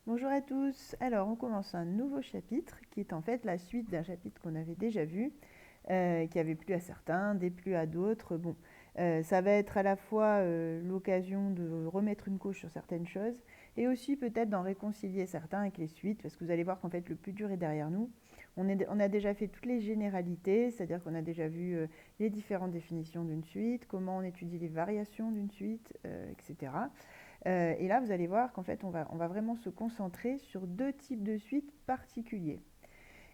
Bonjour à tous. Alors, on commence un nouveau chapitre qui est en fait la suite d'un chapitre qu'on avait déjà vu, qui avait plu à certains, déplu à d'autres. Bon, ça va être à la fois l'occasion de remettre une couche sur certaines choses et aussi peut-être d'en réconcilier certains avec les suites, parce que vous allez voir qu'en fait le plus dur est derrière nous. On a déjà fait toutes les généralités, c'est-à-dire qu'on a déjà vu les différentes définitions d'une suite, comment on étudie les variations d'une suite, etc. Et là, vous allez voir qu'en fait, on va vraiment se concentrer sur deux types de suites particuliers,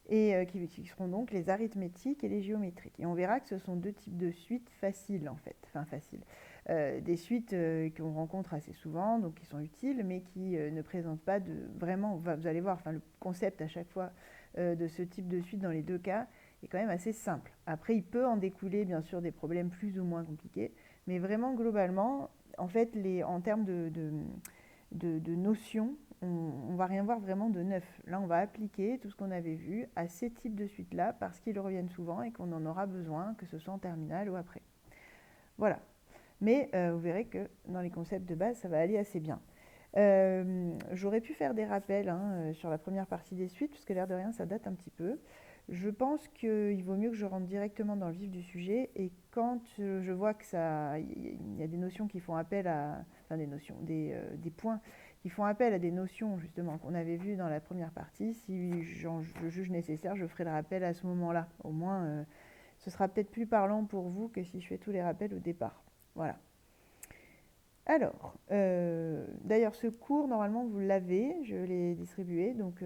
et qui seront donc les arithmétiques et les géométriques. Et on verra que ce sont deux types de suites faciles, en fait. Enfin, faciles. Des suites qu'on rencontre assez souvent, donc qui sont utiles, mais qui ne présentent pas de... Vraiment, vous allez voir, enfin, le concept à chaque fois de ce type de suite dans les deux cas est quand même assez simple. Après, il peut en découler, bien sûr, des problèmes plus ou moins compliqués, mais vraiment, globalement, en fait, en termes de notions, on ne va rien voir vraiment de neuf. Là, on va appliquer tout ce qu'on avait vu à ces types de suites-là parce qu'ils reviennent souvent et qu'on en aura besoin, que ce soit en terminale ou après. Voilà. Mais vous verrez que dans les concepts de base, ça va aller assez bien. J'aurais pu faire des rappels sur la première partie des suites, puisque l'air de rien, ça date un petit peu. Je pense qu'il vaut mieux que je rentre directement dans le vif du sujet, et quand je vois que il y a des notions qui font appel à, enfin des notions, des points qui font appel à des notions justement qu'on avait vues dans la première partie, si je juge nécessaire, je ferai le rappel à ce moment-là. Au moins, ce sera peut-être plus parlant pour vous que si je fais tous les rappels au départ. Voilà. Alors, d'ailleurs, ce cours, normalement, vous l'avez, je l'ai distribué, donc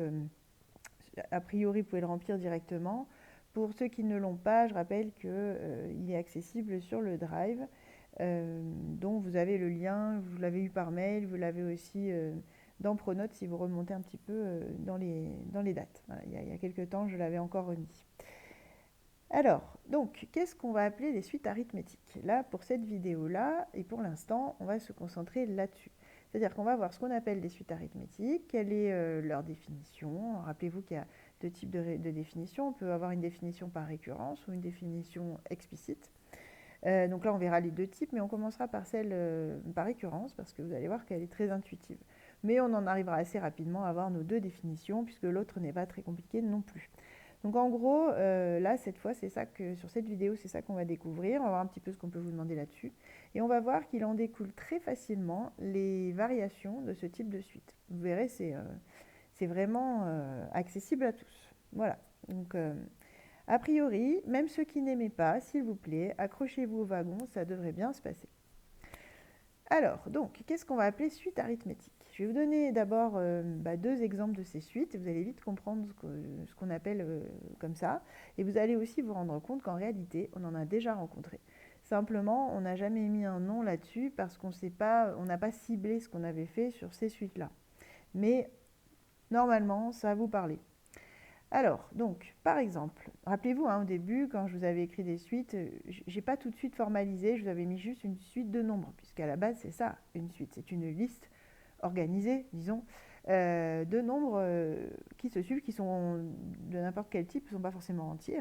a priori, vous pouvez le remplir directement. Pour ceux qui ne l'ont pas, je rappelle qu'il est accessible sur le Drive, dont vous avez le lien, vous l'avez eu par mail, vous l'avez aussi dans Pronote si vous remontez un petit peu dans les dates. Voilà, il y a quelques temps, je l'avais encore remis. Alors, donc, qu'est-ce qu'on va appeler les suites arithmétiques? Là, pour cette vidéo-là, et pour l'instant, on va se concentrer là-dessus. C'est-à-dire qu'on va voir ce qu'on appelle des suites arithmétiques, quelle est leur définition. Rappelez-vous qu'il y a deux types de définitions. On peut avoir une définition par récurrence ou une définition explicite. Donc là, on verra les deux types, mais on commencera par celle par récurrence, parce que vous allez voir qu'elle est très intuitive. Mais on en arrivera assez rapidement à avoir nos deux définitions, puisque l'autre n'est pas très compliqué non plus. Donc en gros, là, cette fois, c'est ça que sur cette vidéo, c'est ça qu'on va découvrir. On va voir un petit peu ce qu'on peut vous demander là-dessus. Et on va voir qu'il en découle très facilement les variations de ce type de suite. Vous verrez, c'est vraiment accessible à tous. Voilà. Donc, a priori, même ceux qui n'aimaient pas, s'il vous plaît, accrochez-vous au wagon, ça devrait bien se passer. Alors, donc, qu'est-ce qu'on va appeler suite arithmétique? Je vais vous donner d'abord deux exemples de ces suites. Vous allez vite comprendre ce qu'on appelle comme ça. Et vous allez aussi vous rendre compte qu'en réalité, on en a déjà rencontré. Simplement, on n'a jamais mis un nom là-dessus parce qu'on n'a pas ciblé ce qu'on avait fait sur ces suites-là. Mais normalement, ça va vous parler. Alors, donc, par exemple, rappelez-vous, au début, quand je vous avais écrit des suites, j'ai pas tout de suite formalisé, je vous avais mis juste une suite de nombres, puisqu'à la base, c'est ça, une suite. C'est une liste organisée, disons, de nombres qui se suivent, qui sont de n'importe quel type, ne sont pas forcément entiers.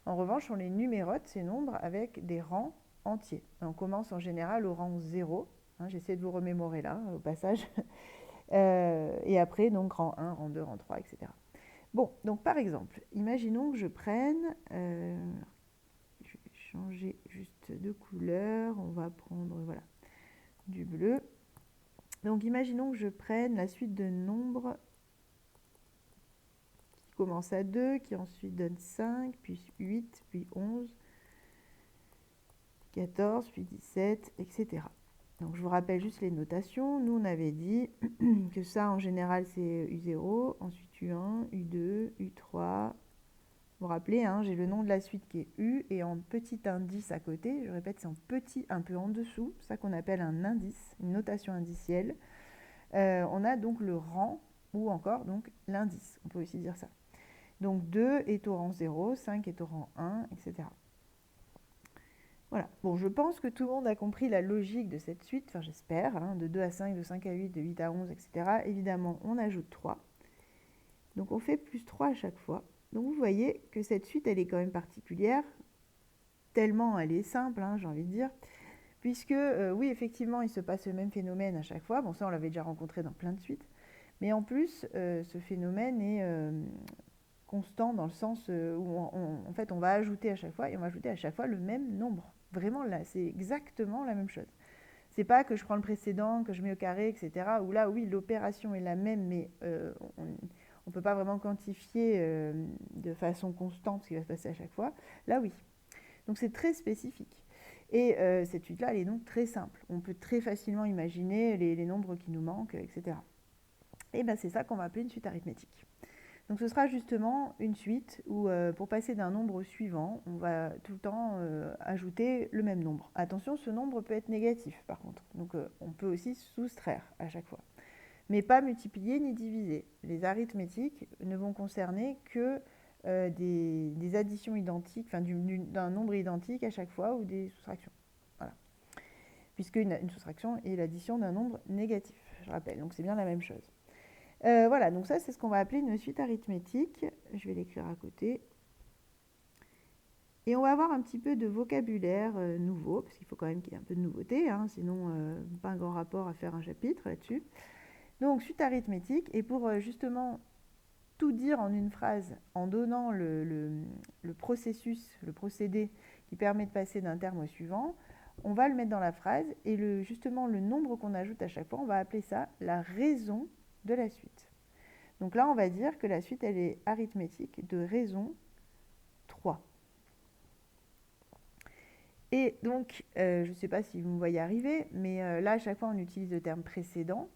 En revanche, on les numérote, ces nombres, avec des rangs entiers. On commence en général au rang 0. J'essaie de vous remémorer là, au passage. Et après, donc, rang 1, rang 2, rang 3, etc. Bon, donc par exemple, imaginons que je prenne, je vais changer juste de couleur, on va prendre voilà, du bleu. Donc imaginons que je prenne la suite de nombres qui commence à 2, qui ensuite donne 5, puis 8, puis 11, 14, puis 17, etc. Donc je vous rappelle juste les notations. Nous on avait dit que ça en général c'est U0, ensuite U1, U2, U3. Vous vous rappelez, j'ai le nom de la suite qui est U et en petit indice à côté. Je répète, c'est en petit un peu en dessous. C'est ça qu'on appelle un indice, une notation indicielle. On a donc le rang ou encore donc l'indice. On peut aussi dire ça. Donc 2 est au rang 0, 5 est au rang 1, etc. Voilà. Bon, je pense que tout le monde a compris la logique de cette suite, enfin j'espère, de 2 à 5, de 5 à 8, de 8 à 11, etc. Évidemment, on ajoute 3. Donc on fait plus 3 à chaque fois. Donc vous voyez que cette suite, elle est quand même particulière, tellement elle est simple, j'ai envie de dire, puisque oui, effectivement, il se passe le même phénomène à chaque fois. Bon, ça, on l'avait déjà rencontré dans plein de suites. Mais en plus, ce phénomène est constant dans le sens où en fait, on va ajouter à chaque fois et on va ajouter à chaque fois le même nombre. Vraiment, là, c'est exactement la même chose. C'est pas que je prends le précédent, que je mets au carré, etc. Où là, oui, l'opération est la même, mais on ne peut pas vraiment quantifier de façon constante ce qui va se passer à chaque fois. Là, oui. Donc, c'est très spécifique. Et cette suite-là, elle est donc très simple. On peut très facilement imaginer les nombres qui nous manquent, etc. Et bien, c'est ça qu'on va appeler une suite arithmétique. Donc ce sera justement une suite où pour passer d'un nombre au suivant, on va tout le temps ajouter le même nombre. Attention, ce nombre peut être négatif par contre. Donc on peut aussi soustraire à chaque fois. Mais pas multiplier ni diviser. Les arithmétiques ne vont concerner que des additions identiques, enfin d'un nombre identique à chaque fois ou des soustractions. Voilà. Puisque une soustraction est l'addition d'un nombre négatif, je rappelle. Donc c'est bien la même chose. Voilà, donc ça c'est ce qu'on va appeler une suite arithmétique. Je vais l'écrire à côté. Et on va avoir un petit peu de vocabulaire nouveau, parce qu'il faut quand même qu'il y ait un peu de nouveauté, hein, sinon pas un grand rapport à faire un chapitre là-dessus. Donc suite arithmétique, et pour justement tout dire en une phrase, en donnant le processus, le procédé qui permet de passer d'un terme au suivant, on va le mettre dans la phrase, et justement le nombre qu'on ajoute à chaque fois, on va appeler ça la raison de la suite. Donc là, on va dire que la suite, elle est arithmétique de raison 3. Et donc, je ne sais pas si vous me voyez arriver, mais là, à chaque fois, on utilise le terme précédent.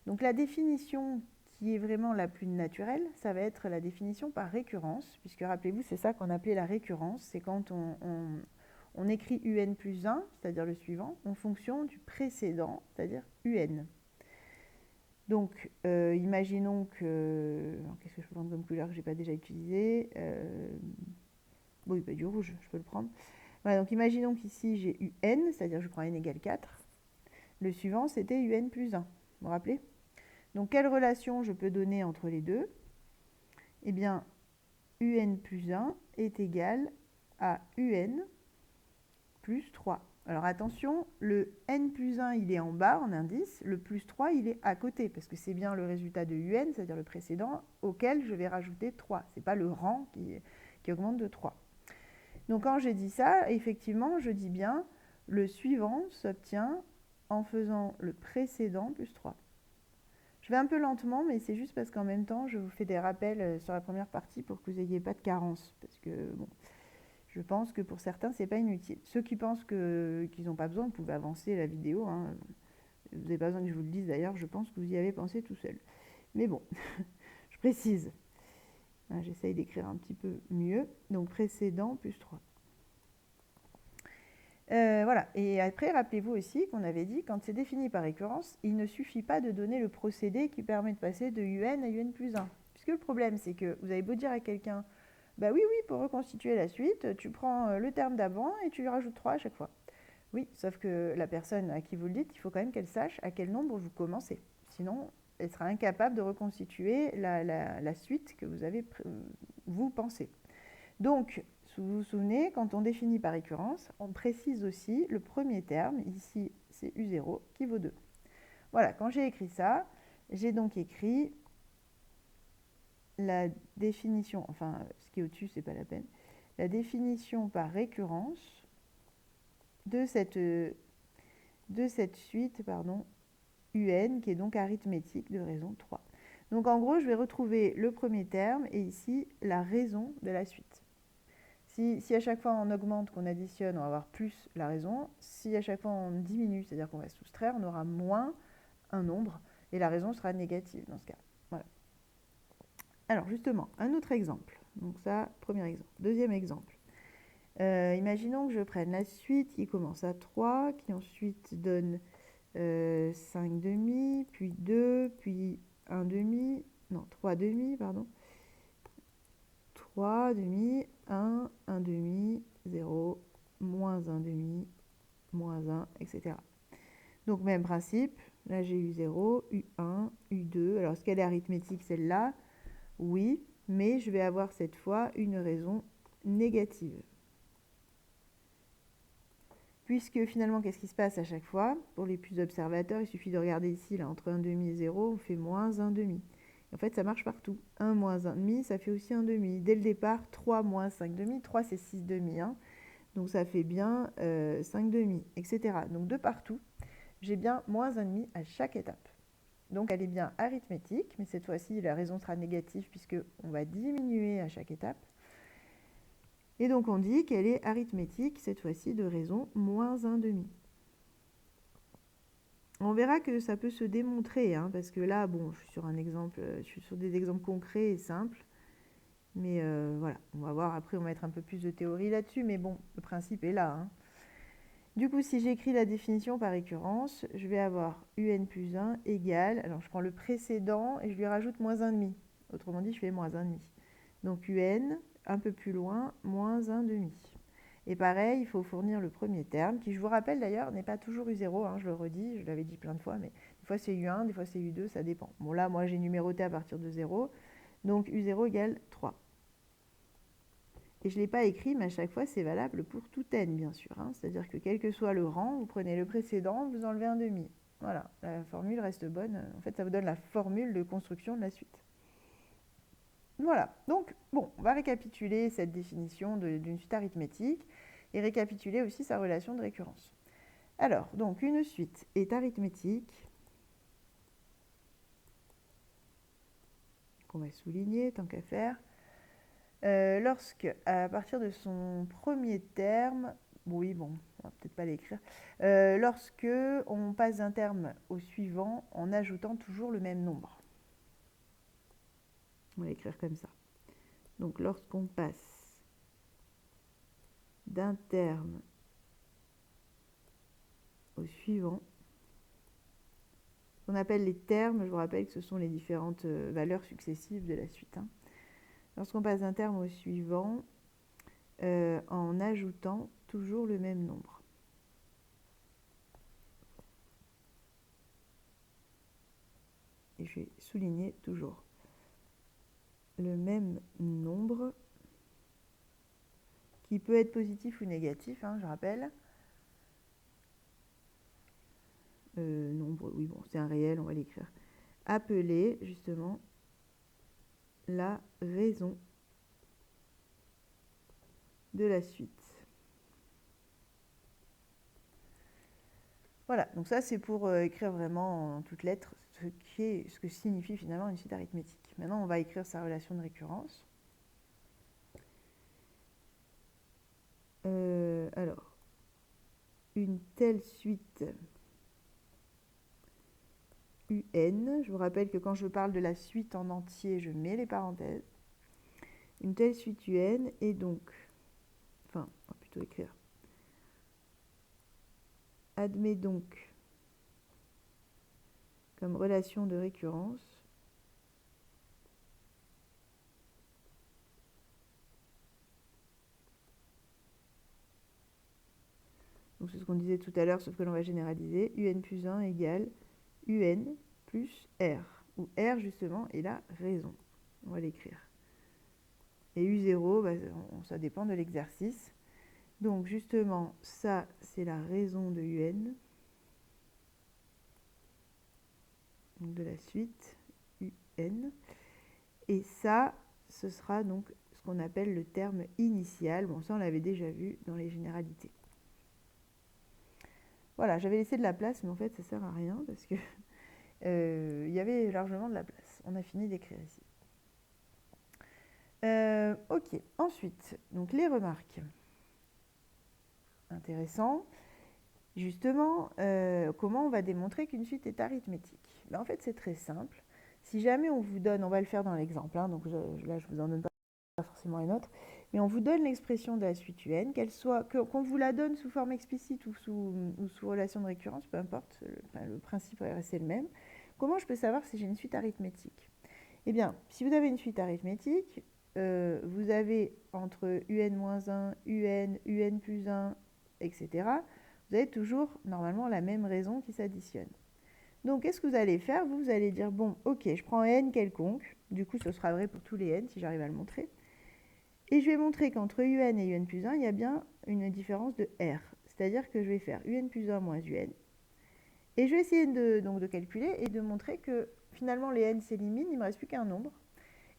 Donc la définition qui est vraiment la plus naturelle, ça va être la définition par récurrence, puisque rappelez-vous, c'est ça qu'on appelait la récurrence, c'est quand on écrit un plus 1, c'est-à-dire le suivant, en fonction du précédent, c'est-à-dire un. Donc, imaginons que... Qu'est-ce que je peux prendre comme couleur que je n'ai pas déjà utilisé Oui, bah, du rouge, je peux le prendre. Voilà, donc imaginons qu'ici j'ai un, c'est-à-dire je prends n égale 4. Le suivant, c'était un plus 1. Vous vous rappelez? Donc, quelle relation je peux donner entre les deux? Eh bien, un plus 1 est égal à un plus 3. Alors attention, le n plus 1, il est en bas en indice, le plus 3, il est à côté, parce que c'est bien le résultat de un, c'est-à-dire le précédent, auquel je vais rajouter 3. Ce n'est pas le rang qui augmente de 3. Donc quand j'ai dit ça, effectivement, je dis bien le suivant s'obtient en faisant le précédent plus 3. Je vais un peu lentement, mais c'est juste parce qu'en même temps, je vous fais des rappels sur la première partie pour que vous n'ayez pas de carence, parce que bon... Je pense que pour certains, ce n'est pas inutile. Ceux qui pensent qu'ils n'ont pas besoin, vous pouvez avancer la vidéo. Hein. Vous n'avez pas besoin que je vous le dise d'ailleurs, je pense que vous y avez pensé tout seul. Mais bon, je précise. J'essaye d'écrire un petit peu mieux. Donc précédent plus 3. Voilà. Et après, rappelez-vous aussi qu'on avait dit, quand c'est défini par récurrence, il ne suffit pas de donner le procédé qui permet de passer de un à un plus 1. Puisque le problème, c'est que vous avez beau dire à quelqu'un... Bah oui, pour reconstituer la suite, tu prends le terme d'avant et tu lui rajoutes 3 à chaque fois. Oui, sauf que la personne à qui vous le dites, il faut quand même qu'elle sache à quel nombre vous commencez. Sinon, elle sera incapable de reconstituer la suite que vous avez vous pensez. Donc, vous vous souvenez, quand on définit par récurrence, on précise aussi le premier terme, ici c'est U0, qui vaut 2. Voilà, quand j'ai écrit ça, j'ai donc écrit la définition, enfin ce qui est au-dessus, c'est pas la peine, la définition par récurrence de cette suite, UN, qui est donc arithmétique de raison 3. Donc en gros, je vais retrouver le premier terme et ici la raison de la suite. Si à chaque fois on augmente, qu'on additionne, on va avoir plus la raison. Si à chaque fois on diminue, c'est-à-dire qu'on va soustraire, on aura moins un nombre et la raison sera négative dans ce cas. Voilà. Alors justement, un autre exemple. Donc ça, premier exemple. Deuxième exemple. Imaginons que je prenne la suite qui commence à 3, qui ensuite donne 5 demi, puis 2, puis 1 demi, non, 3 demi, pardon. 3 demi, 1, 1 demi, 0, moins 1 demi, moins 1, etc. Donc même principe, là j'ai eu 0, U1, U2. Alors est-ce qu'elle est arithmétique celle-là? Oui, mais je vais avoir cette fois une raison négative. Puisque finalement, qu'est-ce qui se passe à chaque fois? Pour les plus observateurs, il suffit de regarder ici, là, entre 1 demi et 0, on fait moins 1 demi. En fait, ça marche partout. 1 moins 1,5, ça fait aussi 1,5. Dès le départ, 3 moins 5,5. 3, c'est 6,5. Hein. Donc, ça fait bien 5,5, etc. Donc, de partout, j'ai bien moins 1,5 à chaque étape. Donc, elle est bien arithmétique, mais cette fois-ci, la raison sera négative puisqu'on va diminuer à chaque étape. Et donc, on dit qu'elle est arithmétique, cette fois-ci, de raison moins 1,5. On verra que ça peut se démontrer, hein, parce que là, bon, je suis sur des exemples concrets et simples. Mais voilà, on va voir, après on va mettre un peu plus de théorie là-dessus, mais bon, le principe est là. Hein. Du coup, si j'écris la définition par récurrence, je vais avoir un plus 1 égale, alors je prends le précédent et je lui rajoute moins 1,5. Autrement dit, je fais moins 1,5. Donc un, un peu plus loin, moins 1,5. Et pareil, il faut fournir le premier terme, qui je vous rappelle d'ailleurs n'est pas toujours U0, hein, je le redis, je l'avais dit plein de fois, mais des fois c'est U1, des fois c'est U2, ça dépend. Bon là, moi j'ai numéroté à partir de 0, donc U0 égale 3. Et je ne l'ai pas écrit, mais à chaque fois c'est valable pour tout n bien sûr. Hein. C'est-à-dire que quel que soit le rang, vous prenez le précédent, vous enlevez 1,5. Voilà, la formule reste bonne. En fait, ça vous donne la formule de construction de la suite. Voilà, donc bon, on va récapituler cette définition d'une suite arithmétique et récapituler aussi sa relation de récurrence. Alors, donc une suite est arithmétique, qu'on va souligner tant qu'à faire, lorsque, à partir de son premier terme, oui bon, on va peut-être pas l'écrire, lorsque on passe d'un terme au suivant en ajoutant toujours le même nombre. On va l'écrire comme ça. Donc lorsqu'on passe d'un terme au suivant, on appelle les termes, je vous rappelle que ce sont les différentes valeurs successives de la suite. Hein. Lorsqu'on passe d'un terme au suivant, en ajoutant toujours le même nombre. Et je vais souligner toujours le même nombre qui peut être positif ou négatif, hein, je rappelle. Nombre, oui, bon, c'est un réel, on va l'écrire. Appelé, justement, la raison de la suite. Voilà, donc ça c'est pour écrire vraiment en toutes lettres ce que signifie finalement une suite arithmétique. Maintenant, on va écrire sa relation de récurrence. Alors, une telle suite UN, je vous rappelle que quand je parle de la suite en entier, je mets les parenthèses. Une telle suite UN est donc, enfin, on va plutôt écrire, admet donc comme relation de récurrence donc c'est ce qu'on disait tout à l'heure, sauf que l'on va généraliser, UN plus 1 égale UN plus R, où R justement est la raison. On va l'écrire. Et U0, bah, ça dépend de l'exercice. Donc justement, ça c'est la raison de UN, donc de la suite UN. Et ça, ce sera donc ce qu'on appelle le terme initial. Bon, ça on l'avait déjà vu dans les généralités. Voilà, j'avais laissé de la place, mais en fait ça sert à rien parce que il y avait largement de la place. On a fini d'écrire ici. Ok, ensuite, donc les remarques. Intéressant. Justement, comment on va démontrer qu'une suite est arithmétique? Ben, en fait, c'est très simple. Si jamais on vous donne, on va le faire dans l'exemple, hein, donc là je vous en donne pas forcément une autre, mais on vous donne l'expression de la suite UN, qu'on vous la donne sous forme explicite ou sous relation de récurrence, peu importe, le principe va rester le même. Comment je peux savoir si j'ai une suite arithmétique? Eh bien, si vous avez une suite arithmétique, vous avez entre UN-1, UN plus 1, etc., vous avez toujours normalement la même raison qui s'additionne. Donc, qu'est-ce que vous allez faire? Vous allez dire, bon, ok, je prends n quelconque, du coup ce sera vrai pour tous les n si j'arrive à le montrer, et je vais montrer qu'entre un et un plus 1, il y a bien une différence de r, c'est-à-dire que je vais faire un plus 1 moins un, et je vais essayer donc de calculer et de montrer que finalement les n s'éliminent, il ne me reste plus qu'un nombre.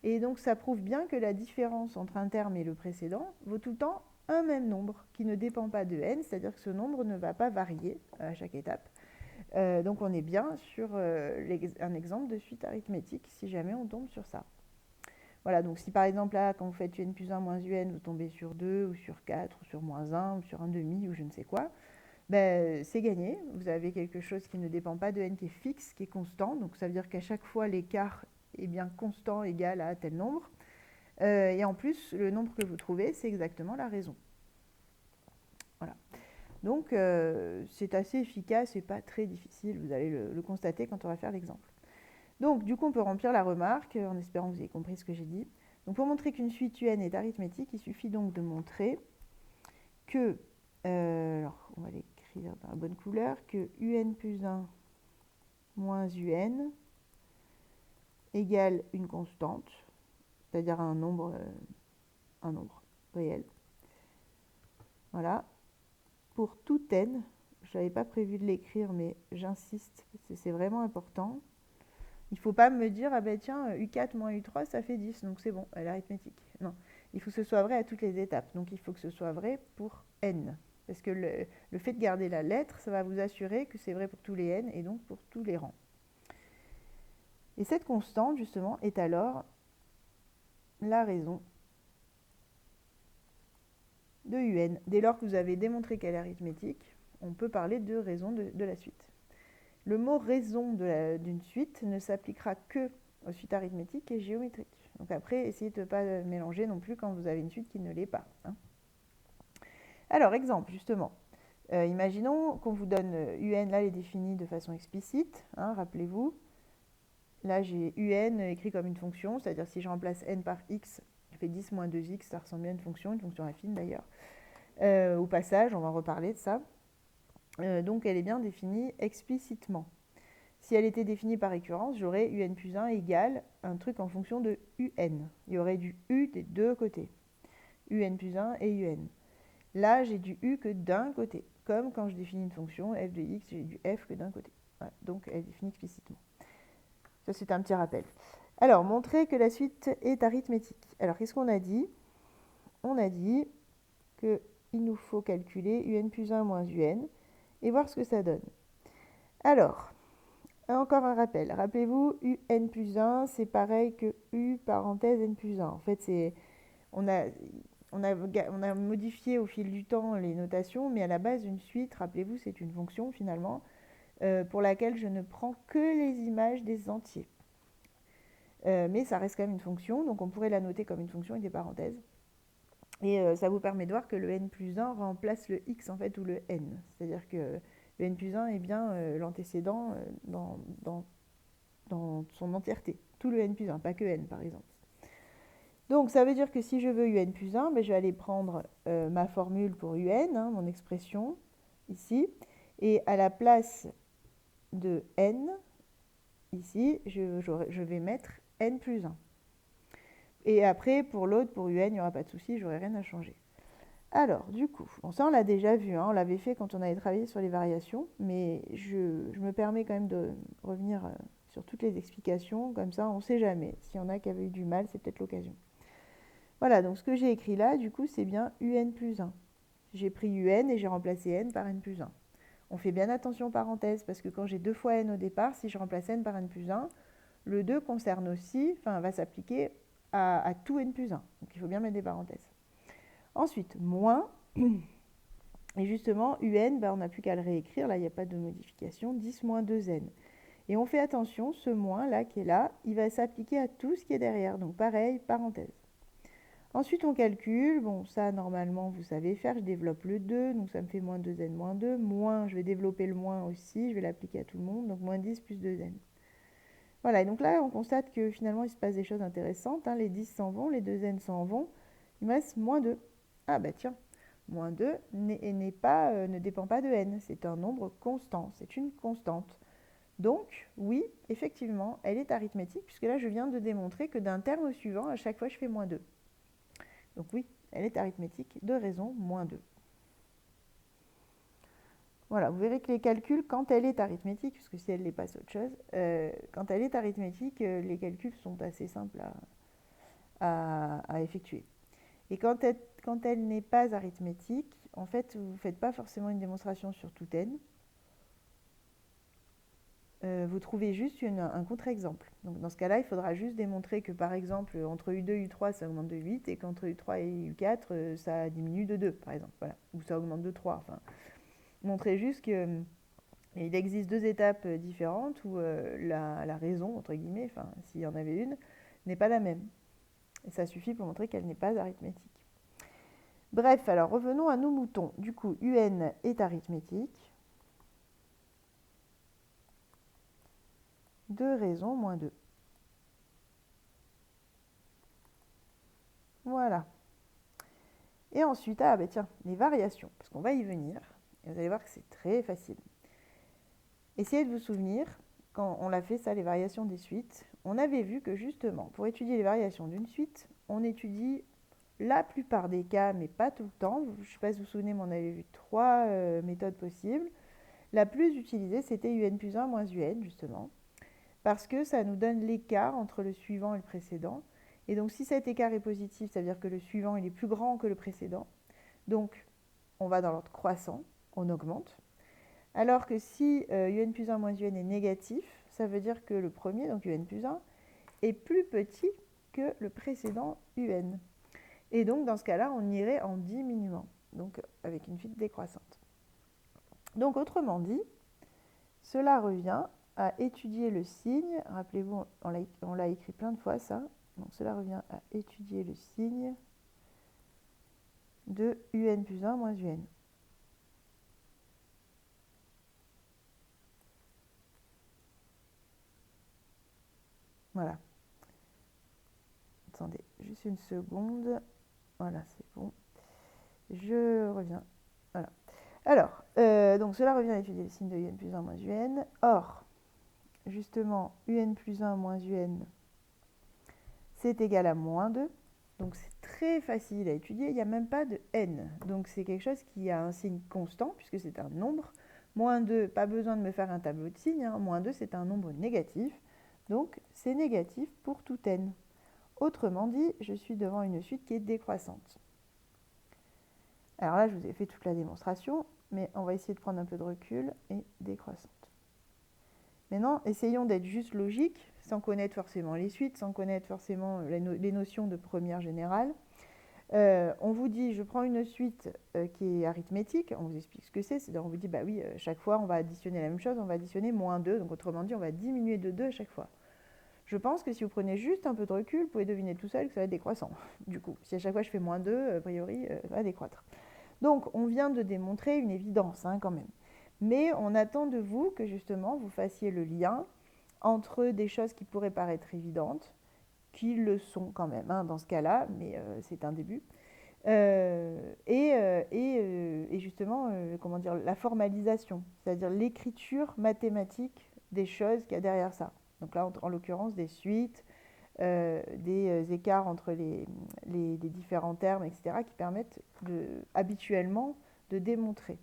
Et donc ça prouve bien que la différence entre un terme et le précédent vaut tout le temps un même nombre qui ne dépend pas de n, c'est-à-dire que ce nombre ne va pas varier à chaque étape. Donc on est bien sur un exemple de suite arithmétique si jamais on tombe sur ça. Voilà, donc si par exemple là, quand vous faites un plus 1 moins un, vous tombez sur 2 ou sur 4 ou sur moins 1 ou sur un demi ou je ne sais quoi, ben, c'est gagné. Vous avez quelque chose qui ne dépend pas de n, qui est fixe, qui est constant. Donc ça veut dire qu'à chaque fois, l'écart est bien constant, égal à tel nombre. Et en plus, le nombre que vous trouvez, c'est exactement la raison. Voilà. Donc c'est assez efficace et pas très difficile. Vous allez le constater quand on va faire l'exemple. Donc du coup, on peut remplir la remarque en espérant que vous ayez compris ce que j'ai dit. Donc pour montrer qu'une suite un est arithmétique, il suffit donc de montrer que, alors on va l'écrire dans la bonne couleur, que un plus 1 moins un égale une constante, c'est-à-dire un nombre réel. Voilà. Pour tout n, je n'avais pas prévu de l'écrire, mais j'insiste, parce que c'est vraiment important. Il ne faut pas me dire, ah ben tiens, U4 moins U3, ça fait 10, donc c'est bon, elle est arithmétique. Non, il faut que ce soit vrai à toutes les étapes. Donc il faut que ce soit vrai pour n. Parce que le fait de garder la lettre, ça va vous assurer que c'est vrai pour tous les n et donc pour tous les rangs. Et cette constante, justement, est alors la raison de un. Dès lors que vous avez démontré qu'elle est arithmétique, on peut parler de raison de la suite. Le mot raison d'une suite ne s'appliquera que aux suites arithmétiques et géométriques. Donc après, essayez de ne pas mélanger non plus quand vous avez une suite qui ne l'est pas. Hein. Alors, exemple, justement. Imaginons qu'on vous donne un, là, elle est définie de façon explicite. Hein, rappelez-vous. Là, j'ai un écrit comme une fonction, c'est-à-dire si je remplace n par x, je fais 10 moins 2x, ça ressemble bien à une fonction affine d'ailleurs. Au passage, on va en reparler de ça. Donc elle est bien définie explicitement. Si elle était définie par récurrence, j'aurais un plus 1 égale un truc en fonction de un. Il y aurait du u des deux côtés. Un plus 1 et un. Là, j'ai du u que d'un côté. Comme quand je définis une fonction f de x, j'ai du f que d'un côté. Voilà, donc elle est définie explicitement. Ça, c'est un petit rappel. Alors, montrer que la suite est arithmétique. Alors, qu'est-ce qu'on a dit? On a dit qu'il nous faut calculer un plus 1 moins un et voir ce que ça donne. Alors, encore un rappel. Rappelez-vous, un plus 1, c'est pareil que u parenthèse n plus 1. En fait, on a modifié au fil du temps les notations, mais à la base, une suite, rappelez-vous, c'est une fonction finalement pour laquelle je ne prends que les images des entiers. Mais ça reste quand même une fonction, donc on pourrait la noter comme une fonction avec des parenthèses. Et ça vous permet de voir que le n plus 1 remplace le x en fait ou le n. C'est-à-dire que le n plus 1 est bien l'antécédent dans son entièreté. Tout le n plus 1, pas que n par exemple. Donc ça veut dire que si je veux un plus 1, ben, je vais aller prendre ma formule pour un, hein, mon expression ici, et à la place de n, ici, je vais mettre n plus 1. Et après, pour l'autre, pour un, il n'y aura pas de souci, je n'aurai rien à changer. Alors, du coup, bon, ça on l'a déjà vu, hein, on l'avait fait quand on avait travaillé sur les variations, mais je me permets quand même de revenir sur toutes les explications, comme ça on ne sait jamais. S'il y en a qui avaient eu du mal, c'est peut-être l'occasion. Voilà, donc ce que j'ai écrit là, du coup, c'est bien un plus 1. J'ai pris un et j'ai remplacé n par n plus 1. On fait bien attention aux parenthèses, parce que quand j'ai 2 fois n au départ, si je remplace n par n plus 1, le 2 concerne aussi, enfin va s'appliquer à tout n plus 1. Donc il faut bien mettre des parenthèses. Ensuite, moins, et justement, un, ben, on n'a plus qu'à le réécrire, là il n'y a pas de modification, 10 moins 2n. Et on fait attention, ce moins là qui est là, il va s'appliquer à tout ce qui est derrière, donc pareil, parenthèse. Ensuite, on calcule, bon ça normalement vous savez faire, je développe le 2, donc ça me fait moins 2n moins 2, moins, je vais développer le moins aussi, je vais l'appliquer à tout le monde, donc moins 10 plus 2n. Voilà, et donc là on constate que finalement il se passe des choses intéressantes, hein, les 10 s'en vont, les 2n s'en vont, il me reste moins 2. Ah bah tiens, moins 2 ne dépend pas de n, c'est un nombre constant, c'est une constante. Donc, oui, effectivement, elle est arithmétique, puisque là, je viens de démontrer que d'un terme au suivant, à chaque fois, je fais moins 2. Donc oui, elle est arithmétique de raison moins 2. Voilà, vous verrez que les calculs, quand elle est arithmétique, puisque si elle l'est pas, c'est autre chose, quand elle est arithmétique, les calculs sont assez simples à effectuer. Et quand elle n'est pas arithmétique, en fait, vous ne faites pas forcément une démonstration sur tout n. Vous trouvez juste un contre-exemple. Donc dans ce cas-là, il faudra juste démontrer que par exemple, entre U2 et U3, ça augmente de 8 et qu'entre U3 et U4, ça diminue de 2, par exemple. Voilà. Ou ça augmente de 3. Enfin, montrer juste qu'il existe deux étapes différentes où la raison, entre guillemets, enfin, s'il y en avait une, n'est pas la même. Et ça suffit pour montrer qu'elle n'est pas arithmétique. Bref, alors revenons à nos moutons. Du coup, UN est arithmétique. 2 raisons moins 2. Voilà. Et ensuite, ah ben tiens, les variations, parce qu'on va y venir. Et vous allez voir que c'est très facile. Essayez de vous souvenir, quand on l'a fait ça, les variations des suites, on avait vu que justement, pour étudier les variations d'une suite, on étudie la plupart des cas, mais pas tout le temps. Je ne sais pas si vous vous souvenez, mais on avait vu 3 méthodes possibles. La plus utilisée, c'était UN plus 1 moins UN, justement, parce que ça nous donne l'écart entre le suivant et le précédent. Et donc, si cet écart est positif, ça veut dire que le suivant il est plus grand que le précédent. Donc, on va dans l'ordre croissant, on augmente. Alors que si UN plus 1 moins UN est négatif, ça veut dire que le premier, donc UN plus 1, est plus petit que le précédent UN. Et donc, dans ce cas-là, on irait en diminuant, donc avec une suite décroissante. Donc, autrement dit, cela revient à étudier le signe. Rappelez-vous, on l'a écrit plein de fois, ça. Donc, cela revient à étudier le signe de UN plus 1 moins UN. Voilà. Attendez, juste une seconde. Voilà, c'est bon. Je reviens. Voilà. Alors, donc cela revient à étudier le signe de UN plus 1 moins UN. Or, justement, UN plus 1 moins UN, c'est égal à moins 2. Donc c'est très facile à étudier, il n'y a même pas de n. Donc c'est quelque chose qui a un signe constant, puisque c'est un nombre. Moins 2, pas besoin de me faire un tableau de signes. Hein. Moins 2, c'est un nombre négatif. Donc c'est négatif pour tout n. Autrement dit, je suis devant une suite qui est décroissante. Alors là, je vous ai fait toute la démonstration, mais on va essayer de prendre un peu de recul et décroissante. Maintenant, essayons d'être juste logiques, sans connaître forcément les suites, sans connaître forcément les notions de première générale. On vous dit, je prends une suite qui est arithmétique, on vous explique ce que c'est, c'est-à-dire on vous dit, bah oui, chaque fois on va additionner la même chose, on va additionner moins 2, donc autrement dit, on va diminuer de 2 à chaque fois. Je pense que si vous prenez juste un peu de recul, vous pouvez deviner tout seul que ça va être décroissant. Du coup, si à chaque fois je fais moins 2, a priori, ça va décroître. Donc, on vient de démontrer une évidence hein, quand même. Mais on attend de vous que justement vous fassiez le lien entre des choses qui pourraient paraître évidentes, qui le sont quand même hein, dans ce cas-là, mais c'est un début, et justement, comment dire, la formalisation, c'est-à-dire l'écriture mathématique des choses qu'il y a derrière ça. Donc là, en l'occurrence, des suites, des écarts entre les différents termes, etc., qui permettent habituellement de démontrer.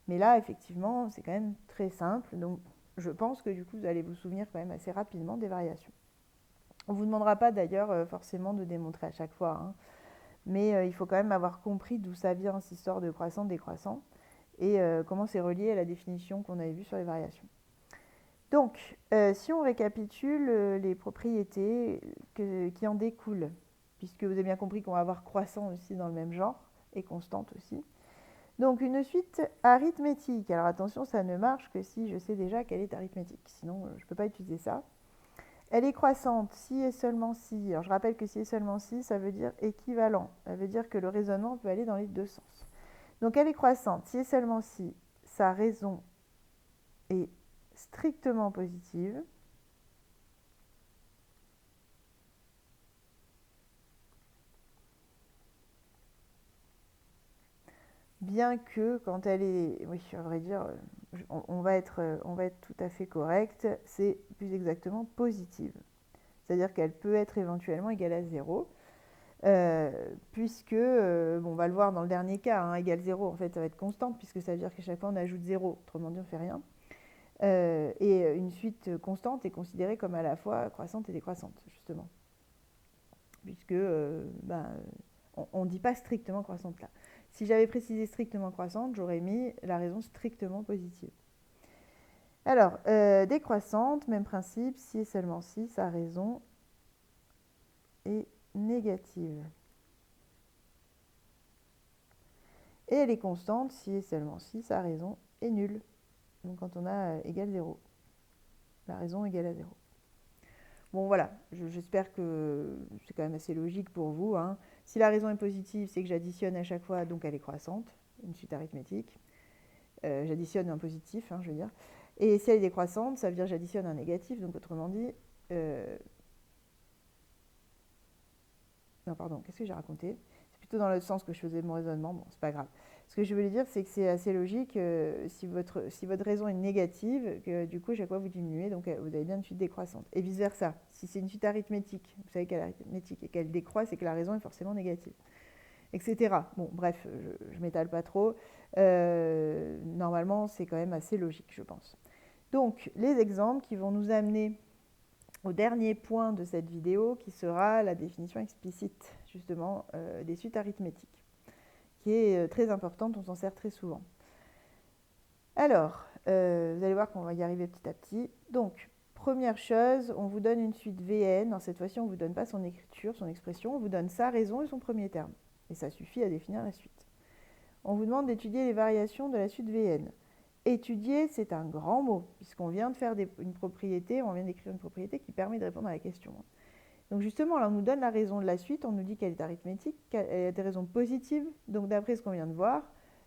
Mais là, effectivement, c'est quand même très simple. Donc, je pense que du coup, vous allez vous souvenir quand même assez rapidement des variations. On ne vous demandera pas d'ailleurs forcément de démontrer à chaque fois, hein, mais il faut quand même avoir compris d'où ça vient, cette histoire de croissant-décroissant, et comment c'est relié à la définition qu'on avait vue sur les variations. Donc, si on récapitule les propriétés qui en découlent, puisque vous avez bien compris qu'on va avoir croissant aussi dans le même genre, et constante aussi. Donc, une suite arithmétique. Alors attention, ça ne marche que si je sais déjà qu'elle est arithmétique, sinon je ne peux pas utiliser ça. Elle est croissante si et seulement si. Alors je rappelle que si et seulement si, ça veut dire équivalent. Ça veut dire que le raisonnement peut aller dans les deux sens. Donc elle est croissante si et seulement si sa raison est strictement positive. Bien que quand elle est, oui, à vrai dire, on va être tout à fait correct, c'est plus exactement positive. C'est-à-dire qu'elle peut être éventuellement égale à 0. puisque, bon, on va le voir dans le dernier cas, hein, égale 0, en fait, ça va être constante, puisque ça veut dire qu'à chaque fois, on ajoute 0. Autrement dit, on ne fait rien. Et une suite constante est considérée comme à la fois croissante et décroissante, justement. Puisque on ne dit pas strictement croissante là. Si j'avais précisé strictement croissante, j'aurais mis la raison strictement positive. Alors, décroissante, même principe, si et seulement si sa raison est négative. Et elle est constante si et seulement si sa raison est nulle. Donc quand on a égale 0, la raison égale à 0. Bon voilà, j'espère que c'est quand même assez logique pour vous, hein. Si la raison est positive, c'est que j'additionne à chaque fois, donc elle est croissante, une suite arithmétique. J'additionne un positif, hein, je veux dire. Et si elle est décroissante, ça veut dire que j'additionne un négatif, donc autrement dit... Non, pardon, qu'est-ce que j'ai raconté? C'est plutôt dans le sens que je faisais mon raisonnement, bon, c'est pas grave. Ce que je voulais dire, c'est que c'est assez logique, si votre raison est négative, que du coup, à chaque fois, vous diminuez, donc vous avez bien une suite décroissante. Et vice-versa, si c'est une suite arithmétique, vous savez qu'elle est arithmétique, et qu'elle décroît, c'est que la raison est forcément négative, etc. Bon, bref, je m'étale pas trop. Normalement, c'est quand même assez logique, je pense. Donc, les exemples qui vont nous amener au dernier point de cette vidéo, qui sera la définition explicite, justement, des suites arithmétiques, qui est très importante, on s'en sert très souvent. Alors, vous allez voir qu'on va y arriver petit à petit. Donc, première chose, on vous donne une suite Vn. Alors, cette fois-ci, on ne vous donne pas son écriture, son expression, on vous donne sa raison et son premier terme. Et ça suffit à définir la suite. On vous demande d'étudier les variations de la suite Vn. Étudier, c'est un grand mot, puisqu'on vient de faire une propriété, on vient d'écrire une propriété qui permet de répondre à la question. Donc justement, là, on nous donne la raison de la suite, on nous dit qu'elle est arithmétique, qu'elle a des raisons positives, donc d'après ce qu'on vient de voir,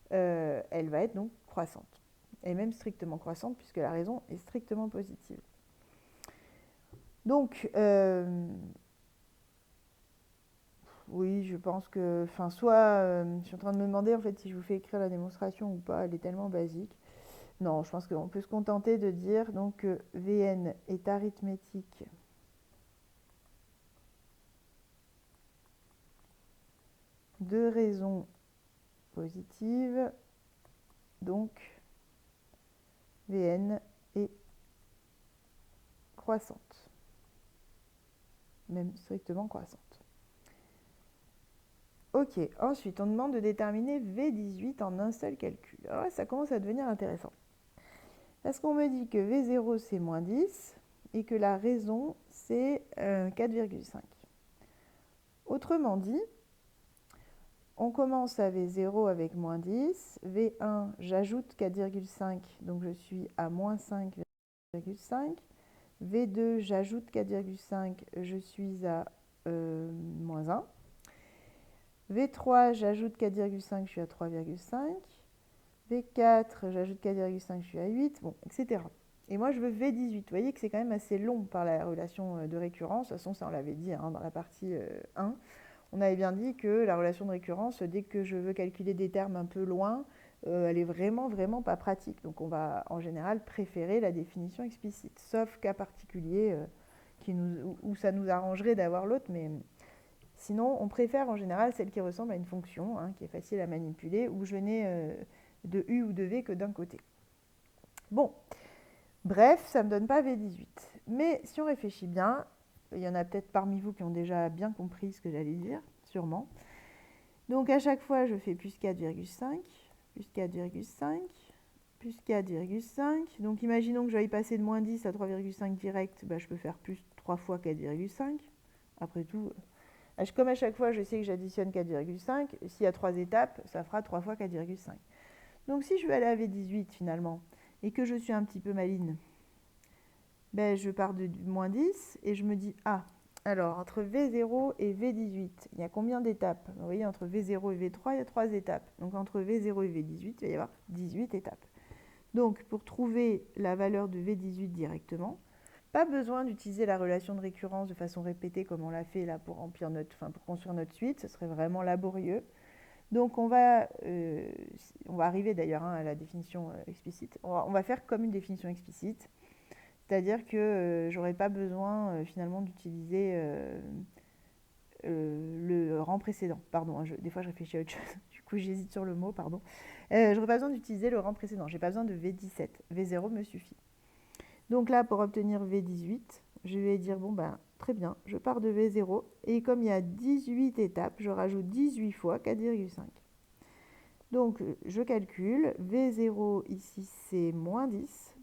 elle va être donc croissante. Et même strictement croissante, puisque la raison est strictement positive. Donc, oui, je pense que, soit, je suis en train de me demander en fait si je vous fais écrire la démonstration ou pas, elle est tellement basique. Non, je pense qu'on peut se contenter de dire donc que Vn est arithmétique de raison positive, donc Vn est croissante, même strictement croissante. Ok, ensuite on demande de déterminer V18 en un seul calcul. Alors là, ça commence à devenir intéressant. Parce qu'on me dit que V0 c'est moins 10 et que la raison c'est 4,5. Autrement dit, on commence à V0 avec moins 10, V1 j'ajoute 4,5, donc je suis à moins 5,5, V2 j'ajoute 4,5, je suis à moins 1, V3 j'ajoute 4,5, je suis à 3,5, V4 j'ajoute 4,5, je suis à 8, bon, etc. Et moi je veux V18, vous voyez que c'est quand même assez long par la relation de récurrence, de toute façon ça on l'avait dit hein, dans la partie 1, on avait bien dit que la relation de récurrence, dès que je veux calculer des termes un peu loin, elle est vraiment, vraiment pas pratique. Donc on va en général préférer la définition explicite, sauf cas particulier où ça nous arrangerait d'avoir l'autre, mais sinon on préfère en général celle qui ressemble à une fonction, hein, qui est facile à manipuler, où je n'ai de U ou de V que d'un côté. Bon, bref, ça ne me donne pas V18. Mais si on réfléchit bien, il y en a peut-être parmi vous qui ont déjà bien compris ce que j'allais dire, sûrement. Donc à chaque fois, je fais plus 4,5, plus 4,5, plus 4,5. Donc imaginons que j'aille passer de moins 10 à 3,5 direct, bah, je peux faire plus 3 fois 4,5. Après tout, comme à chaque fois, je sais que j'additionne 4,5. S'il y a 3 étapes, ça fera 3 fois 4,5. Donc si je veux aller à V18 finalement, et que je suis un petit peu maligne, ben, je pars de moins 10 et je me dis, ah, alors entre V0 et V18, il y a combien d'étapes? Vous voyez, entre V0 et V3, il y a 3 étapes. Donc entre V0 et V18, il va y avoir 18 étapes. Donc pour trouver la valeur de V18 directement, pas besoin d'utiliser la relation de récurrence de façon répétée comme on l'a fait là pour construire notre suite, ce serait vraiment laborieux. Donc on va arriver d'ailleurs à la définition explicite. On va faire comme une définition explicite. C'est-à-dire que j'aurais pas besoin finalement d'utiliser le rang précédent. Pardon, hein, des fois je réfléchis à autre chose, du coup j'hésite sur le mot, pardon. Je n'aurai pas besoin d'utiliser le rang précédent, j'ai pas besoin de V17, V0 me suffit. Donc là, pour obtenir V18, je vais dire, bon ben, très bien, je pars de V0, et comme il y a 18 étapes, je rajoute 18 fois 4,5. Donc, je calcule, V0 ici, c'est moins 10,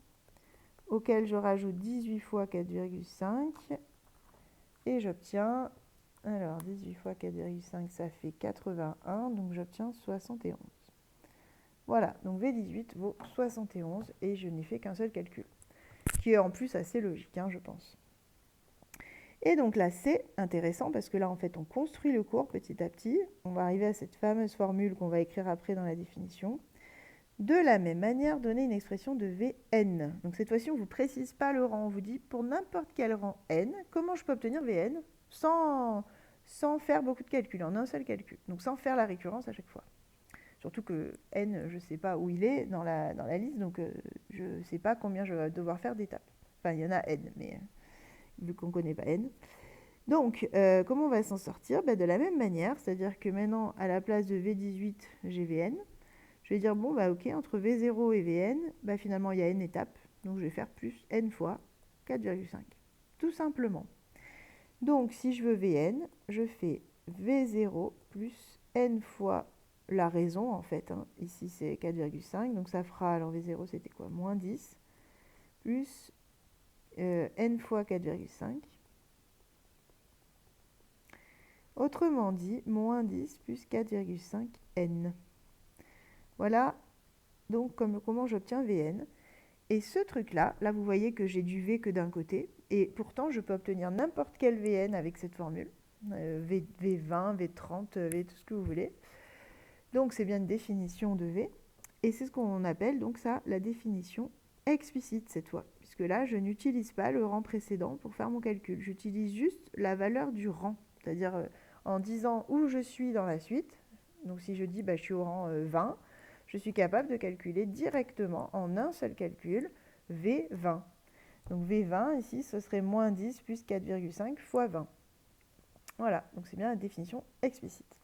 auquel je rajoute 18 fois 4,5, et j'obtiens, alors 18 fois 4,5, ça fait 81, donc j'obtiens 71. Voilà, donc V18 vaut 71, et je n'ai fait qu'un seul calcul, qui est en plus assez logique, hein, je pense. Et donc là, c'est intéressant parce que là, en fait, on construit le cours petit à petit. On va arriver à cette fameuse formule qu'on va écrire après dans la définition. De la même manière, donner une expression de Vn. Donc cette fois-ci, on ne vous précise pas le rang. On vous dit pour n'importe quel rang n, comment je peux obtenir Vn sans faire beaucoup de calculs, en un seul calcul. Donc sans faire la récurrence à chaque fois. Surtout que n, je ne sais pas où il est dans la liste, donc je ne sais pas combien je vais devoir faire d'étapes. Enfin, il y en a n, mais vu qu'on ne connaît pas n. Donc, comment on va s'en sortir? De la même manière, c'est-à-dire que maintenant, à la place de V18, j'ai Vn. Je vais dire, bon, ok, entre V0 et Vn, finalement, il y a n étapes. Donc, je vais faire plus n fois 4,5. Tout simplement. Donc, si je veux Vn, je fais V0 plus n fois la raison, en fait. Hein. Ici, c'est 4,5. Donc, ça fera, alors V0, c'était quoi? Moins 10 plus n fois 4,5. Autrement dit, moins 10 plus 4,5 n. Voilà donc comment j'obtiens Vn. Et ce truc-là, là vous voyez que j'ai du V que d'un côté, et pourtant je peux obtenir n'importe quel Vn avec cette formule. V20, V30, V tout ce que vous voulez. Donc c'est bien une définition de V. Et c'est ce qu'on appelle donc ça la définition explicite cette fois. Puisque là, je n'utilise pas le rang précédent pour faire mon calcul. J'utilise juste la valeur du rang. C'est-à-dire en disant où je suis dans la suite. Donc si je dis je suis au rang 20, je suis capable de calculer directement en un seul calcul V20. Donc V20 ici, ce serait moins 10 plus 4,5 fois 20. Voilà, donc c'est bien la définition explicite.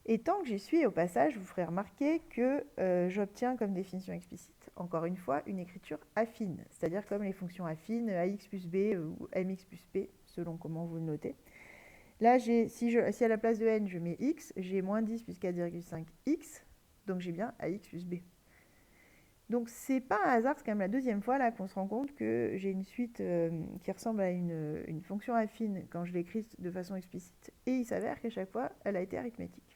Et tant que j'y suis, au passage, je vous ferai remarquer que j'obtiens comme définition explicite, encore une fois, une écriture affine, c'est-à-dire comme les fonctions affines, ax plus b ou mx plus p, selon comment vous le notez. Là, si à la place de n, je mets x, j'ai moins 10 plus 4,5 x, donc j'ai bien ax plus b. Donc, c'est pas un hasard, c'est quand même la deuxième fois là qu'on se rend compte que j'ai une suite qui ressemble à une fonction affine quand je l'écris de façon explicite. Et il s'avère qu'à chaque fois, elle a été arithmétique.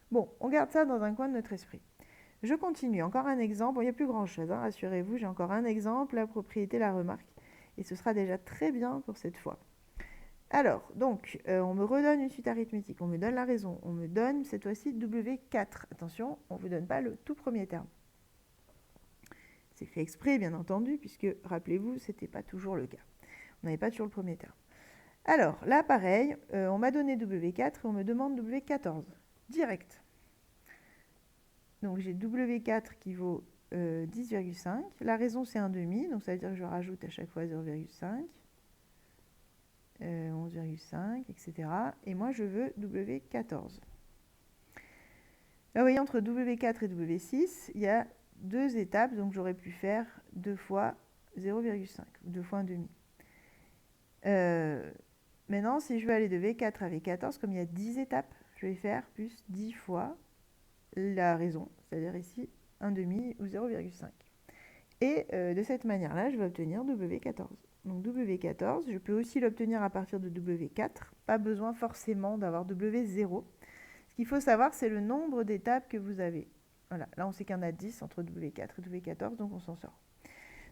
Bon, on garde ça dans un coin de notre esprit. Je continue, encore un exemple. Bon, il n'y a plus grand-chose, hein, rassurez-vous, j'ai encore un exemple, la propriété, la remarque. Et ce sera déjà très bien pour cette fois. Alors, donc, on me redonne une suite arithmétique, on me donne la raison, on me donne cette fois-ci W4. Attention, on ne vous donne pas le tout premier terme. C'est fait exprès, bien entendu, puisque, rappelez-vous, ce n'était pas toujours le cas. On n'avait pas toujours le premier terme. Alors, là, pareil, on m'a donné W4 et on me demande W14. Direct. Donc j'ai W4 qui vaut 10,5. La raison c'est 1,5, donc ça veut dire que je rajoute à chaque fois 0,5, 11,5, etc. Et moi je veux W14. Là vous voyez, entre W4 et W6, il y a deux étapes, donc j'aurais pu faire 2 fois 0,5, 2 fois 1,5. Maintenant, si je veux aller de V4 à V14, comme il y a 10 étapes, je vais faire plus 10 fois la raison, c'est-à-dire ici 1,5 ou 0,5. Et de cette manière-là, je vais obtenir W14. Donc W14, je peux aussi l'obtenir à partir de W4. Pas besoin forcément d'avoir W0. Ce qu'il faut savoir, c'est le nombre d'étapes que vous avez. Voilà, là on sait qu'il y en a 10 entre W4 et W14, donc on s'en sort.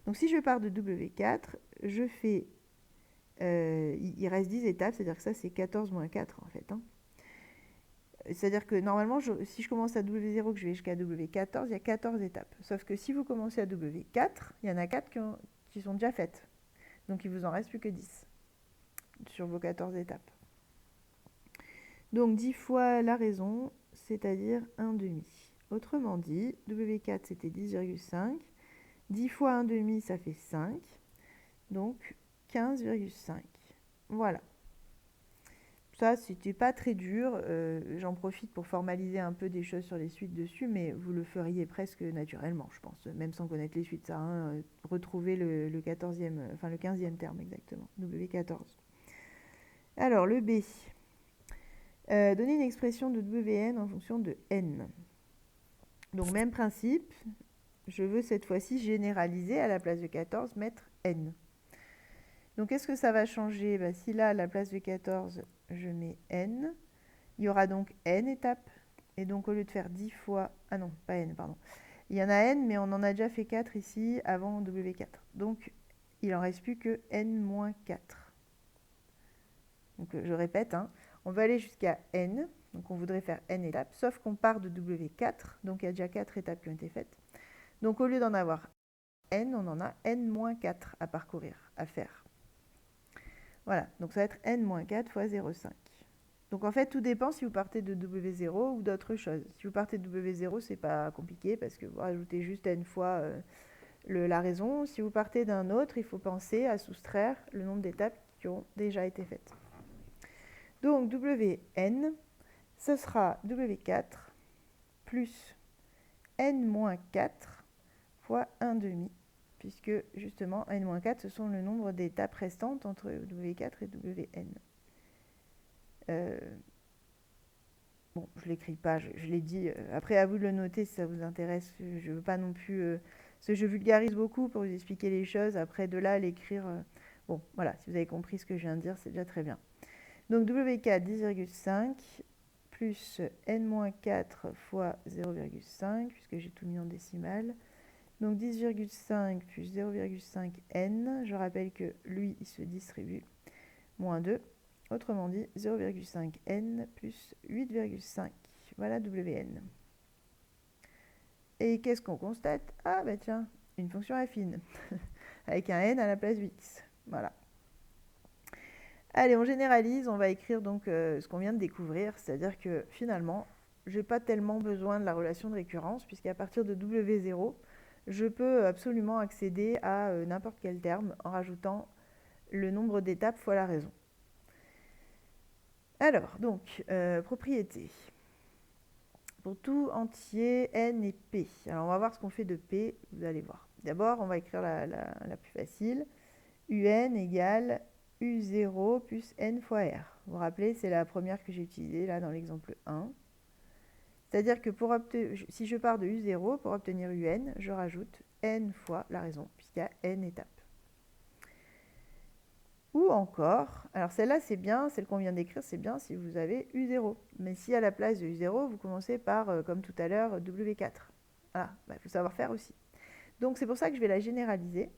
Donc si je pars de W4, je fais... il reste 10 étapes, c'est-à-dire que ça c'est 14 moins 4 en fait. Hein. C'est-à-dire que normalement, si je commence à W0, que je vais jusqu'à W14, il y a 14 étapes. Sauf que si vous commencez à W4, il y en a 4 qui sont déjà faites. Donc il vous en reste plus que 10 sur vos 14 étapes. Donc 10 fois la raison, c'est-à-dire 1,5. Autrement dit, W4 c'était 10,5. 10 fois 1,5 ça fait 5. Donc 15,5. Voilà. ça, c'était pas très dur. J'en profite pour formaliser un peu des choses sur les suites dessus, mais vous le feriez presque naturellement, je pense, même sans connaître les suites. Ça, hein, retrouver le 14e, enfin le 15e terme exactement, W14. Alors, le B. Donner une expression de Wn en fonction de n. Donc, même principe. Je veux cette fois-ci généraliser, à la place de 14, mettre n. Donc, qu'est-ce que ça va changer? Si là, à la place de 14, je mets n, il y aura donc n étapes. Et donc, au lieu de faire 10 fois... Ah non, pas n, pardon. Il y en a n, mais on en a déjà fait 4 ici, avant W4. Donc, il n'en reste plus que n-4. Donc, je répète, hein, on va aller jusqu'à n. Donc, on voudrait faire n étapes, sauf qu'on part de W4. Donc, il y a déjà 4 étapes qui ont été faites. Donc, au lieu d'en avoir n, on en a n-4 à parcourir, à faire. Voilà, donc ça va être n-4 fois 0,5. Donc en fait, tout dépend si vous partez de W0 ou d'autres choses. Si vous partez de W0, c'est pas compliqué parce que vous rajoutez juste n fois la raison. Si vous partez d'un autre, il faut penser à soustraire le nombre d'étapes qui ont déjà été faites. Donc Wn, ce sera W4 plus n-4 fois 1,5, puisque justement n-4, ce sont le nombre d'étapes restantes entre W4 et Wn. Bon, je ne l'écris pas, je l'ai dit. Après, à vous de le noter si ça vous intéresse. Je ne veux pas non plus... parce que je vulgarise beaucoup pour vous expliquer les choses. Après, de là à l'écrire... bon, voilà, si vous avez compris ce que je viens de dire, c'est déjà très bien. Donc, W4, 10,5 plus n-4 fois 0,5, puisque j'ai tout mis en décimale. Donc, 10,5 plus 0,5 n. Je rappelle que lui, il se distribue. Moins 2. Autrement dit, 0,5 n plus 8,5. Voilà Wn. Et qu'est-ce qu'on constate? Ah, bah tiens, une fonction affine, avec un n à la place de x. Voilà. Allez, on généralise, on va écrire donc ce qu'on vient de découvrir, c'est-à-dire que finalement, je n'ai pas tellement besoin de la relation de récurrence, puisqu'à partir de W0, je peux absolument accéder à n'importe quel terme en rajoutant le nombre d'étapes fois la raison. Alors, donc, propriété. Pour tout entier, n et p. Alors, on va voir ce qu'on fait de p, vous allez voir. D'abord, on va écrire la plus facile. Un égale u0 plus n fois r. Vous vous rappelez, c'est la première que j'ai utilisée là dans l'exemple 1. C'est-à-dire que si je pars de u0, pour obtenir un, je rajoute n fois la raison, puisqu'il y a n étapes. Ou encore, alors celle-là c'est bien, celle qu'on vient d'écrire c'est bien si vous avez U0. Mais si à la place de U0, vous commencez par, comme tout à l'heure, W4. Voilà, il faut savoir faire aussi. Donc c'est pour ça que je vais la généraliser.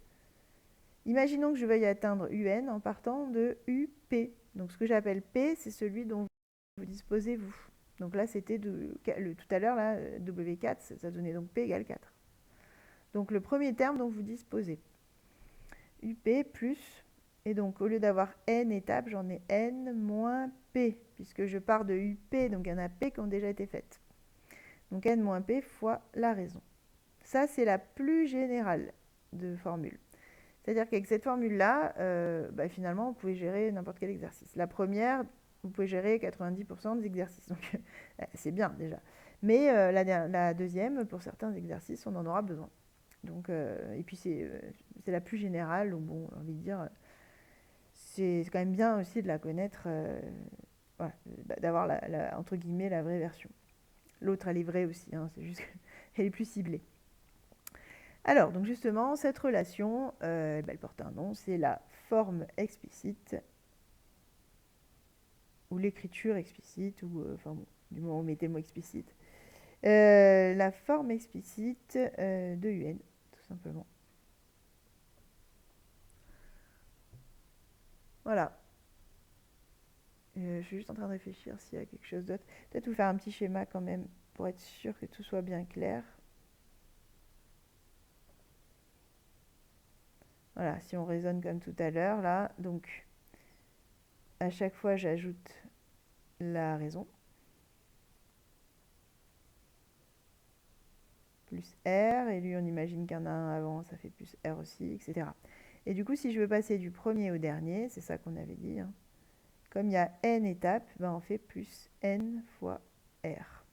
Imaginons que je veuille atteindre UN en partant de UP. Donc ce que j'appelle P, c'est celui dont vous disposez vous. Donc là c'était tout à l'heure, là, W4, ça donnait donc P égale 4. Donc le premier terme dont vous disposez. UP plus... Et donc, au lieu d'avoir n étapes, j'en ai n moins p, puisque je pars de up, donc il y en a p qui ont déjà été faites. Donc, n moins p fois la raison. Ça, c'est la plus générale de formule. C'est-à-dire qu'avec cette formule-là, finalement, vous pouvez gérer n'importe quel exercice. La première, vous pouvez gérer 90% des exercices. Donc, c'est bien déjà. Mais la deuxième, pour certains exercices, on en aura besoin. Donc, et puis, c'est la plus générale. Donc, bon, j'ai envie de dire... c'est quand même bien aussi de la connaître, voilà, d'avoir entre guillemets la vraie version. L'autre, elle est vraie aussi, hein, c'est juste qu'elle est plus ciblée. Alors, donc justement, cette relation, elle porte un nom, c'est la forme explicite, ou l'écriture explicite, ou enfin bon, du moment où on met le mot explicite. La forme explicite de UN, tout simplement. Voilà. Je suis juste en train de réfléchir s'il y a quelque chose d'autre. Peut-être vous faire un petit schéma quand même pour être sûr que tout soit bien clair. Voilà, si on raisonne comme tout à l'heure, là, donc à chaque fois j'ajoute la raison, plus R, et lui on imagine qu'il y en a un avant, ça fait plus R aussi, etc. Et du coup, si je veux passer du premier au dernier, c'est ça qu'on avait dit, hein, Comme il y a n étapes, ben on fait plus n fois r.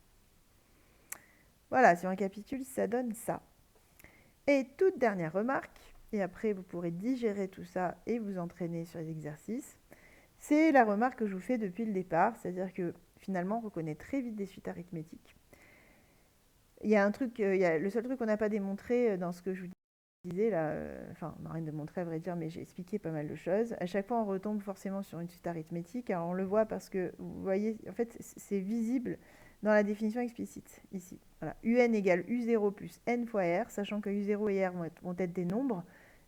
Voilà, si on récapitule, ça donne ça. Et toute dernière remarque, et après vous pourrez digérer tout ça et vous entraîner sur les exercices, c'est la remarque que je vous fais depuis le départ, c'est-à-dire que finalement on reconnaît très vite des suites arithmétiques. Il y a un truc, le seul truc qu'on n'a pas démontré dans ce que je vous disais là, enfin on n'a rien démontré à vrai dire, mais j'ai expliqué pas mal de choses. À chaque fois on retombe forcément sur une suite arithmétique, alors on le voit parce que vous voyez, en fait c'est visible dans la définition explicite ici. Voilà. UN égale U0 plus N fois R, sachant que U0 et R vont être des nombres,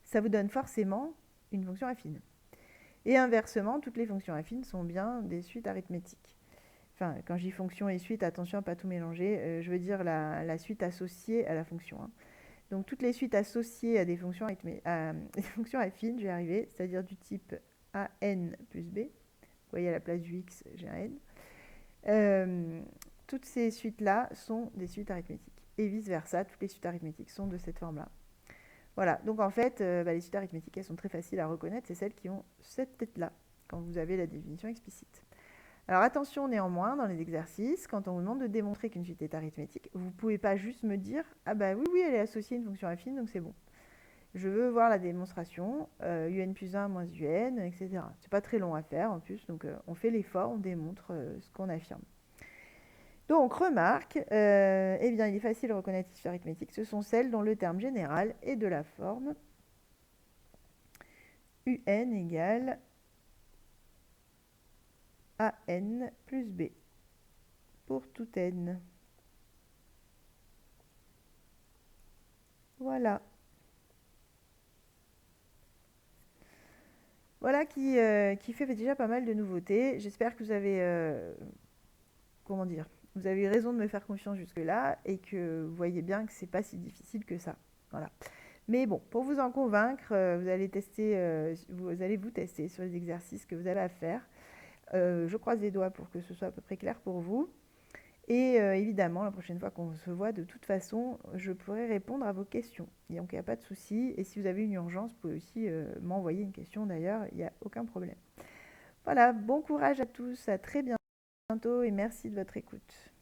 ça vous donne forcément une fonction affine. Et inversement, toutes les fonctions affines sont bien des suites arithmétiques. Enfin, quand je dis fonction et suite, attention à ne pas tout mélanger, je veux dire la suite associée à la fonction. Hein. Donc toutes les suites associées à des fonctions, des fonctions affines, je vais y arriver, c'est-à-dire du type AN plus B. Vous voyez à la place du X, j'ai un N. Toutes ces suites-là sont des suites arithmétiques. Et vice-versa, toutes les suites arithmétiques sont de cette forme-là. Voilà, donc en fait, les suites arithmétiques, elles sont très faciles à reconnaître, c'est celles qui ont cette tête-là, quand vous avez la définition explicite. Alors attention néanmoins, dans les exercices, quand on vous demande de démontrer qu'une suite est arithmétique, vous ne pouvez pas juste me dire « Ah bah oui, elle est associée à une fonction affine, donc c'est bon. » Je veux voir la démonstration, un plus 1 moins un, etc. C'est pas très long à faire en plus, donc on fait l'effort, on démontre ce qu'on affirme. Donc, remarque, eh bien, il est facile de reconnaître les suites arithmétiques. Ce sont celles dont le terme général est de la forme UN égale AN plus B pour tout N. Voilà. Voilà qui fait déjà pas mal de nouveautés. J'espère que vous avez, comment dire, vous avez eu raison de me faire confiance jusque-là et que vous voyez bien que c'est pas si difficile que ça. Voilà. Mais bon, pour vous en convaincre, vous allez vous tester sur les exercices que vous avez à faire. Je croise les doigts pour que ce soit à peu près clair pour vous. Et évidemment, la prochaine fois qu'on se voit, de toute façon, je pourrai répondre à vos questions. Donc, il n'y a pas de souci. Et si vous avez une urgence, vous pouvez aussi m'envoyer une question d'ailleurs. Il n'y a aucun problème. Voilà, bon courage à tous. À très bientôt et merci de votre écoute.